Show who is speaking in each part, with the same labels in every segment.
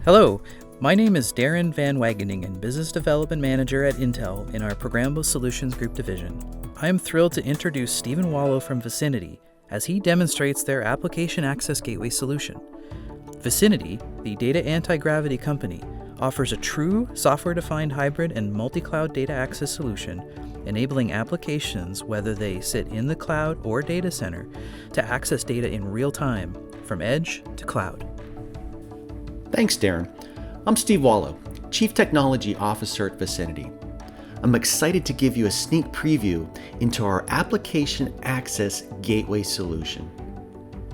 Speaker 1: Hello, my name is Darren Van Wageningen, Business Development Manager at Intel in our Programmable Solutions Group division. I am thrilled to introduce Stephen Wallow from Vcinity as he demonstrates their Application Access Gateway solution. Vcinity, the data anti-gravity company, offers a true software-defined hybrid and multi-cloud data access solution, enabling applications, whether they sit in the cloud or data center, to access data in real time, from edge to cloud.
Speaker 2: Thanks, Darren. I'm Steve Wallow, Chief Technology Officer at Vcinity. I'm excited to give you a sneak preview into our Application Access Gateway solution.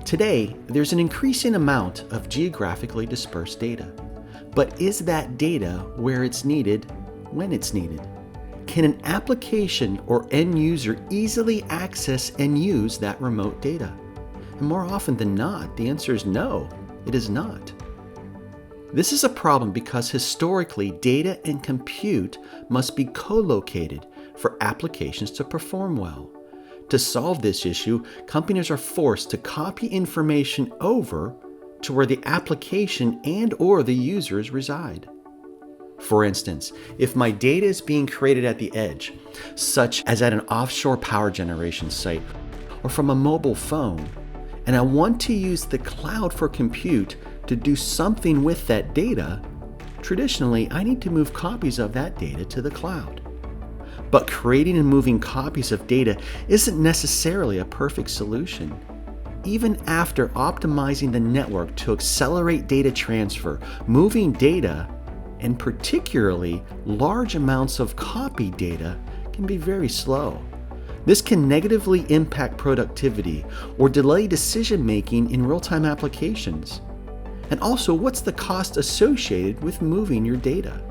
Speaker 2: Today, there's an increasing amount of geographically dispersed data. But is that data where it's needed, when it's needed? Can an application or end user easily access and use that remote data? And more often than not, the answer is no, it is not. This is a problem because historically, data and compute must be co-located for applications to perform well. To solve this issue, companies are forced to copy information over to where the application and/or the users reside. For instance, if my data is being created at the edge, such as at an offshore power generation site or from a mobile phone, and I want to use the cloud for compute to do something with that data, traditionally I need to move copies of that data to the cloud. But creating and moving copies of data isn't necessarily a perfect solution. Even after optimizing the network to accelerate data transfer, moving data, and particularly large amounts of copied data, can be very slow. This can negatively impact productivity or delay decision-making in real-time applications. And also, what's the cost associated with moving your data?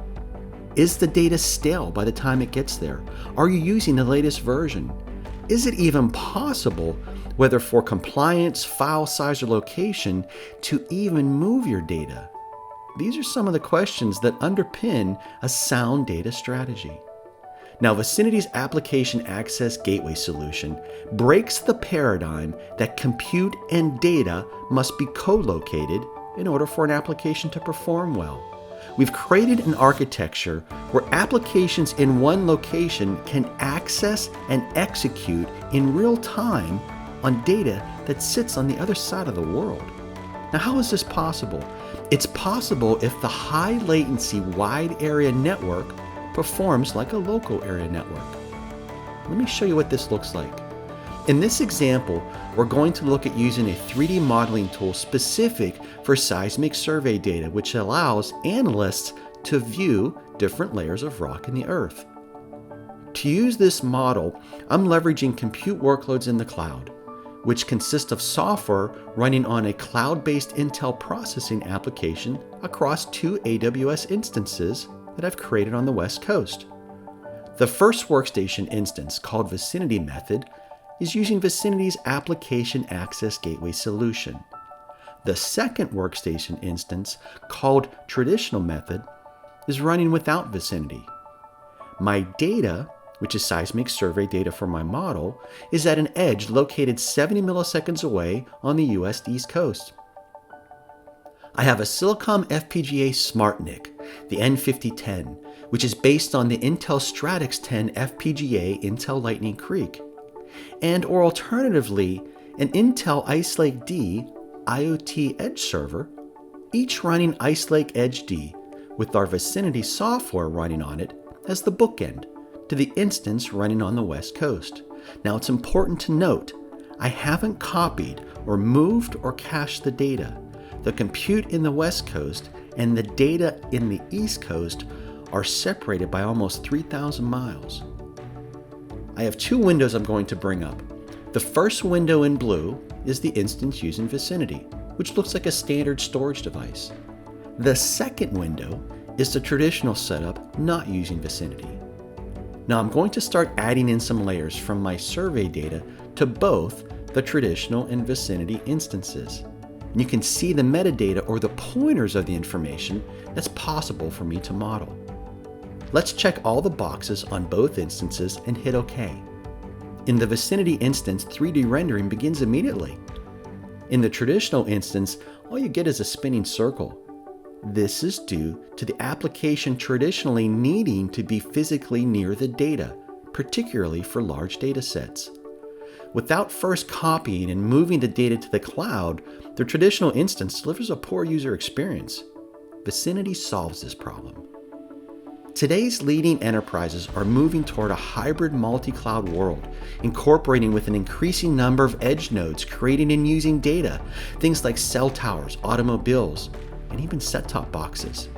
Speaker 2: Is the data stale by the time it gets there? Are you using the latest version? Is it even possible, whether for compliance, file size, or location, to even move your data? These are some of the questions that underpin a sound data strategy. Now, Vicinity's Application Access Gateway solution breaks the paradigm that compute and data must be co-located in order for an application to perform well. We've created an architecture where applications in one location can access and execute in real time on data that sits on the other side of the world. Now, how is this possible? It's possible if the high latency wide area network performs like a local area network. Let me show you what this looks like. In this example, we're going to look at using a 3D modeling tool specific for seismic survey data, which allows analysts to view different layers of rock in the earth. To use this model, I'm leveraging compute workloads in the cloud, which consist of software running on a cloud-based Intel processing application across 2 AWS instances that I've created on the West Coast. The first workstation instance, called Vicinity Method, is using Vicinity's Application Access Gateway solution. The second workstation instance, called Traditional Method, is running without Vicinity. My data, which is seismic survey data for my model, is at an edge located 70 milliseconds away on the US East Coast. I have a Silicom FPGA SmartNIC, the N5010, which is based on the Intel Stratix 10 FPGA Intel Lightning Creek, or alternatively, an Intel Ice Lake D IoT Edge server, each running Ice Lake Edge D with our Vicinity software running on it as the bookend to the instance running on the West Coast. Now, it's important to note, I haven't copied or moved or cached the data. The compute in the West Coast and the data in the East Coast are separated by almost 3,000 miles. I have 2 windows I'm going to bring up. The first window in blue is the instance using Vcinity, which looks like a standard storage device. The second window is the traditional setup not using Vcinity. Now I'm going to start adding in some layers from my survey data to both the traditional and Vcinity instances. And you can see the metadata or the pointers of the information that's possible for me to model. Let's check all the boxes on both instances and hit OK. In the Vcinity instance, 3D rendering begins immediately. In the traditional instance, all you get is a spinning circle. This is due to the application traditionally needing to be physically near the data, particularly for large data sets. Without first copying and moving the data to the cloud, the traditional instance delivers a poor user experience. Vcinity solves this problem. Today's leading enterprises are moving toward a hybrid multi-cloud world, incorporating with an increasing number of edge nodes creating and using data, things like cell towers, automobiles, and even set-top boxes.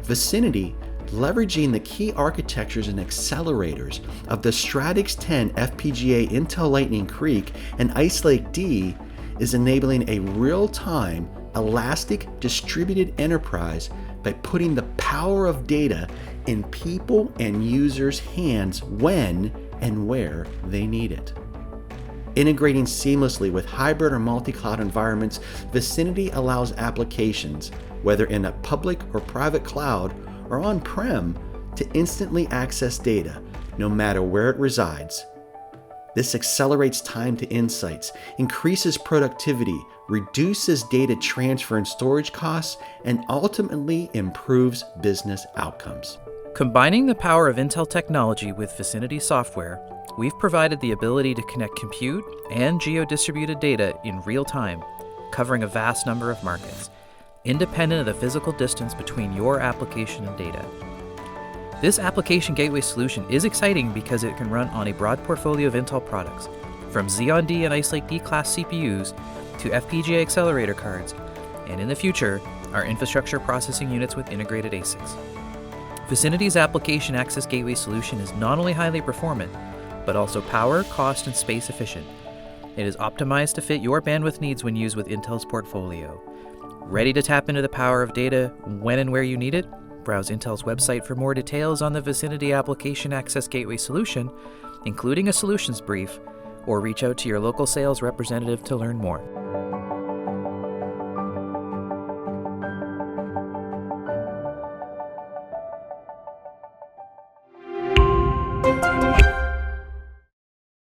Speaker 2: Vcinity, leveraging the key architectures and accelerators of the Stratix 10 FPGA Intel Lightning Creek and Ice Lake D, is enabling a real-time, elastic, distributed enterprise by putting the power of data in people and users' hands when and where they need it. Integrating seamlessly with hybrid or multi-cloud environments, Vcinity allows applications, whether in a public or private cloud or on-prem, to instantly access data, no matter where it resides. This accelerates time to insights, increases productivity, reduces data transfer and storage costs, and ultimately improves business outcomes.
Speaker 1: Combining the power of Intel technology with Vcinity software, we've provided the ability to connect compute and geo-distributed data in real time, covering a vast number of markets, independent of the physical distance between your application and data. This application gateway solution is exciting because it can run on a broad portfolio of Intel products, from Xeon D and Ice Lake D class CPUs to FPGA accelerator cards, and in the future, our infrastructure processing units with integrated ASICs. Vicinity's application access gateway solution is not only highly performant, but also power, cost, and space efficient. It is optimized to fit your bandwidth needs when used with Intel's portfolio. Ready to tap into the power of data when and where you need it? Browse Intel's website for more details on the Vcinity Application Access Gateway solution, including a solutions brief, or reach out to your local sales representative to learn more.